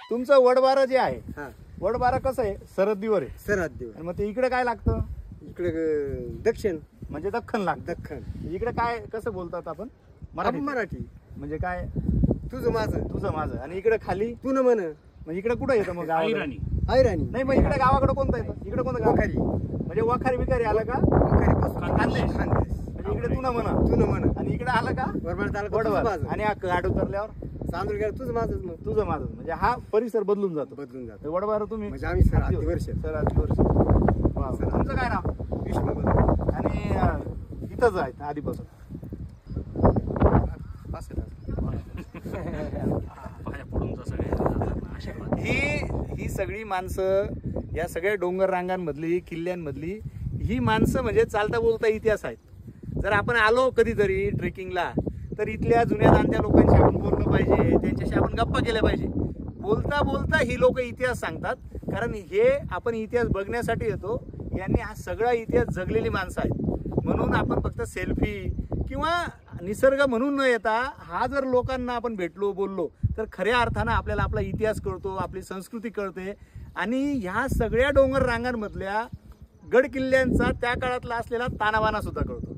तुमचं वडबारा जे आहे, हा वडबारा कसं आहे, सरहद्दीवर आहे. सरहद्दीवर. आणि मग ते इकडे काय लागतं? इकडे दक्षिण म्हणजे दख्खन लागतं. दख्खन. इकडे काय कसं बोलतात आपण? आपण मराठी. म्हणजे काय? तुझं माझं. तुझं माझं. आणि इकडे खाली तू न म्हण. म्हणजे इकडे कुठं येतं मग? आईराणी. आयराणी. नाही, मग इकडे गावाकडे कोणतं येतं? इकडे कोणतं गाव? वखारी. म्हणजे वखारी बिखारी आलं का? वखारीपासून खानदेश. खानदेश. म्हणजे इकडे तू न म्हणा. तू न म्हण. आणि इकडे आलं का? वरबाड तालुका तुझं वडबार. माझं. आणि गाड उतरल्यावर चांदूर गेला तुझं माझंच. मग तुझं माझं. म्हणजे हा परिसर बदलून जातो. बदलून जात. तर वडबार तुम्ही म्हणजे आम्ही सर आधी वर्ष. सर आधी वर्ष. वा, वा. तुमचं काय नाव? विष्णू बदल. आणि इथंच आहेत आधीपासून. ही सगळी माणसं, या सगळ्या डोंगर रांगांमधली, किल्ल्यांमधली ही माणसं म्हणजे चालता बोलता इतिहास आहेत. जर आपण आलो कधीतरी ट्रेकिंगला, तर इथल्या जुन्या जाणत्या लोकांशी आपण बोललं पाहिजे, त्यांच्याशी आपण गप्पा केल्या पाहिजे. बोलता बोलता ही लोक इतिहास सांगतात, कारण हे आपण इतिहास बघण्यासाठी येतो. यांनी हा सगळा इतिहास जगलेली माणसं आहेत. म्हणून आपण फक्त सेल्फी किंवा निसर्ग म्हणून न येता हा जर लोकांना आपण भेटलो, बोललो, तर खऱ्या अर्थानं आपल्याला आपला इतिहास कळतो, आपली संस्कृती कळते. आणि ह्या सगळ्या डोंगर रांगांमधल्या गड किल्ल्यांचा त्या काळातला असलेला तानाबाना सुद्धा कळतो.